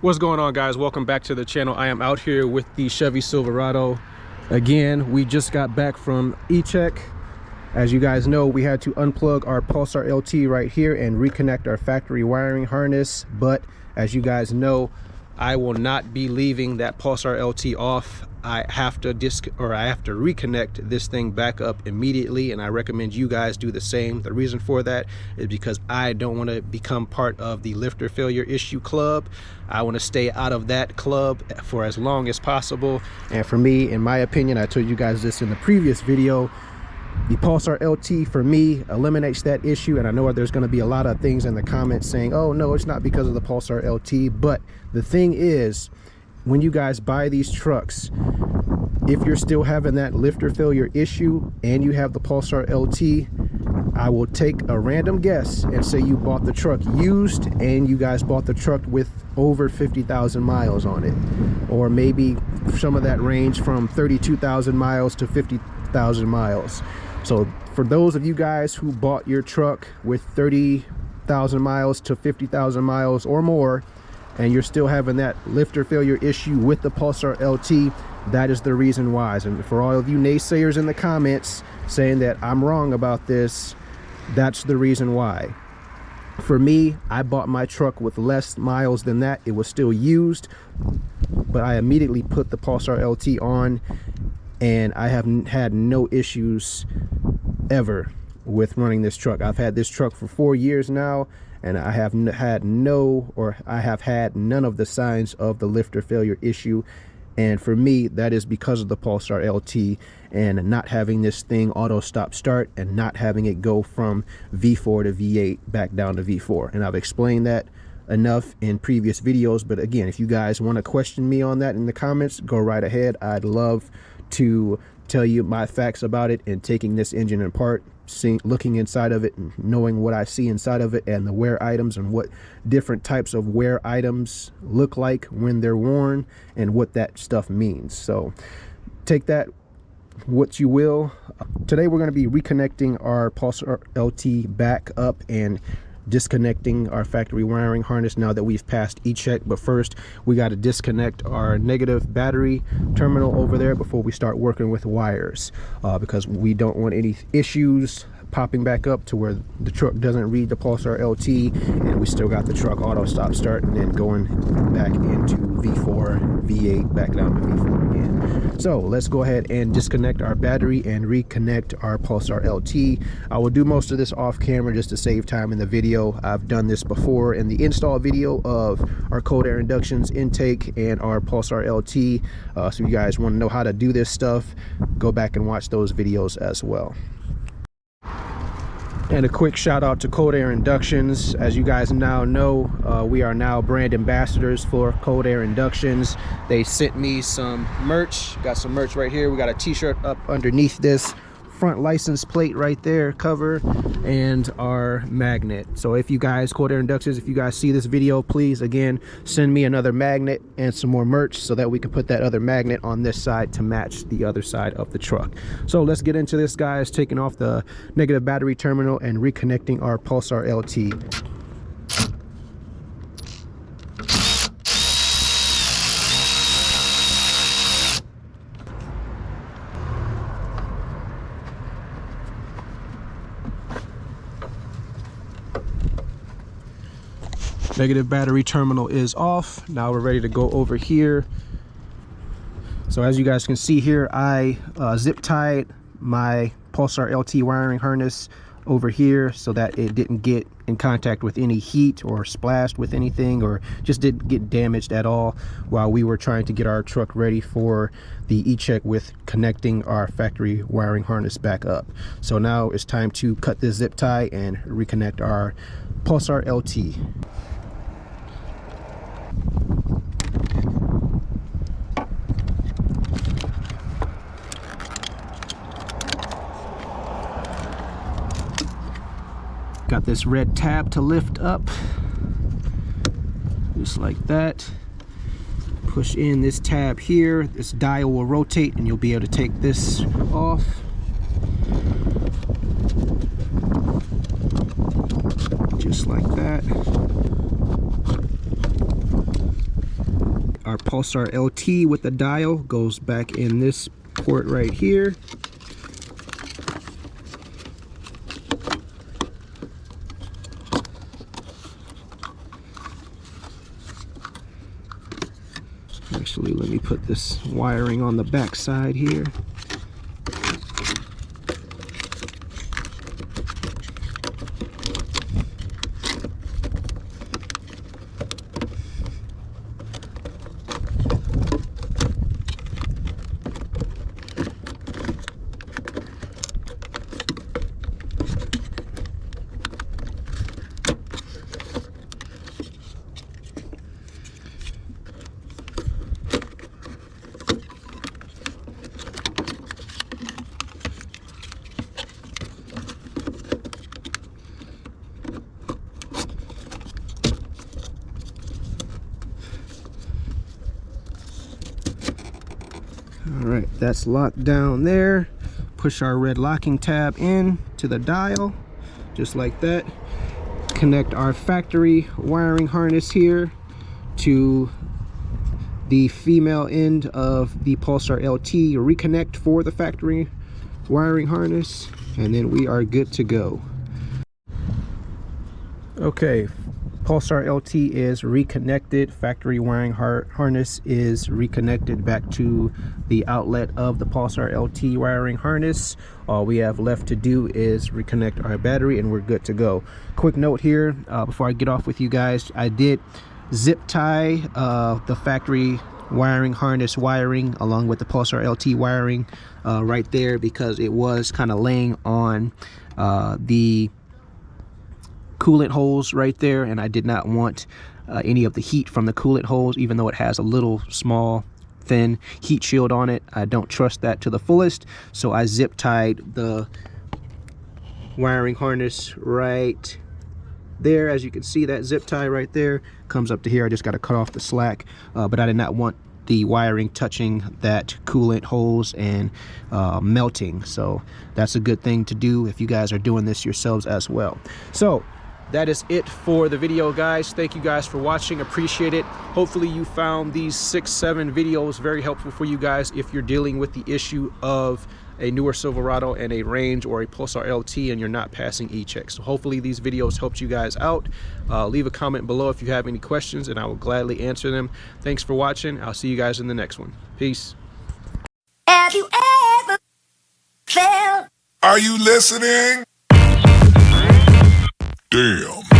What's going on, guys? Welcome back to the channel. I am out here with the Chevy Silverado. Again, we just got back from e-check. As you guys know, we had to unplug our Pulsar LT right here and reconnect our factory wiring harness. But as you guys know, I will not be leaving that Pulsar LT off. I have to reconnect this thing back up immediately, and I recommend you guys do the same. The reason for that is because I don't want to become part of the lifter failure issue club. I want to stay out of that club for as long as possible. And for me, in my opinion, I told you guys this in the previous video, the Pulsar LT for me eliminates that issue. And I know there's going to be a lot of things in the comments saying, oh no, it's not because of the Pulsar LT. But the thing is, when you guys buy these trucks, if you're still having that lifter failure issue and you have the Pulsar LT, I will take a random guess and say you bought the truck used and you guys bought the truck with over 50,000 miles on it, or maybe some of that range from 32,000 miles to 50,000 miles. So for those of you guys who bought your truck with 30,000 miles to 50,000 miles or more, and you're still having that lifter failure issue with the Pulsar LT, that is the reason why. And for all of you naysayers in the comments saying that I'm wrong about this, that's the reason why. For me, I bought my truck with less miles than that. It was still used, but I immediately put the Pulsar LT on, and I have had no issues ever with running this truck. I've had this truck for 4 years now, and I have had none of the signs of the lifter failure issue. And for me, that is because of the Pulsar LT and not having this thing auto stop start and not having it go from V4 to V8 back down to V4. And I've explained that enough in previous videos, but again, if you guys want to question me on that in the comments, go right ahead. I'd love to tell you my facts about it, and taking this engine apart, looking inside of it and knowing what I see inside of it, and the wear items and what different types of wear items look like when they're worn and what that stuff means. So take that what you will. Today we're going to be reconnecting our Pulsar LT back up and disconnecting our factory wiring harness now that we've passed e-check. But first, we got to disconnect our negative battery terminal over there before we start working with wires, because we don't want any issues popping back up to where the truck doesn't read the Pulsar LT and we still got the truck auto stop start and then going back into V4, V8, back down to V4 again. So let's go ahead and disconnect our battery and reconnect our Pulsar LT. I will do most of this off camera just to save time in the video. I've done this before in the install video of our cold air inductions intake and our Pulsar LT. So you guys want to know how to do this stuff, go back and watch those videos as well. And a quick shout out to Cold Air Inductions. As you guys now know, we are now brand ambassadors for Cold Air Inductions. They sent me some merch. Got some merch right here. We got a t-shirt up underneath this front license plate right there, cover, and our magnet. So if you guys, Cold Air Inductions, if you guys see this video, please again send me another magnet and some more merch so that we can put that other magnet on this side to match the other side of the truck. So let's get into this, guys, taking off the negative battery terminal and reconnecting our Pulsar LT. Negative battery terminal is off. Now we're ready to go over here. So as you guys can see here, I zip tied my Pulsar LT wiring harness over here so that it didn't get in contact with any heat or splashed with anything, or just didn't get damaged at all while we were trying to get our truck ready for the e-check with connecting our factory wiring harness back up. So now it's time to cut this zip tie and reconnect our Pulsar LT. Got this red tab to lift up, just like that. Push in this tab here, this dial will rotate and you'll be able to take this off. Just like that. Pulsar LT with the dial goes back in this port right here. Actually, let me put this wiring on the back side here. All right, that's locked down there. Push our red locking tab in to the dial, just like that. Connect our factory wiring harness here to the female end of the Pulsar LT. Reconnect for the factory wiring harness, and then we are good to go. Okay, Pulsar LT is reconnected. Factory wiring harness is reconnected back to the outlet of the Pulsar LT wiring harness. All we have left to do is reconnect our battery and we're good to go. Quick note here, before I get off with you guys, I did zip tie the factory wiring harness wiring along with the Pulsar LT wiring right there, because it was kind of laying on the coolant holes right there, and I did not want any of the heat from the coolant holes, even though it has a little small thin heat shield on it. I don't trust that to the fullest, so I zip tied the wiring harness right there. As you can see, that zip tie right there comes up to here. I just got to cut off the slack, but I did not want the wiring touching that coolant holes and melting, so that's a good thing to do if you guys are doing this yourselves as well. So that is it for the video, guys. Thank you guys for watching. Appreciate it. Hopefully you found these 6-7 videos very helpful for you guys if you're dealing with the issue of a newer Silverado and a Range or a Pulsar LT and you're not passing e-check. So hopefully these videos helped you guys out. Leave a comment below if you have any questions and I will gladly answer them. Thanks for watching. I'll see you guys in the next one. Peace. Have you ever felt? Are you listening? Damn.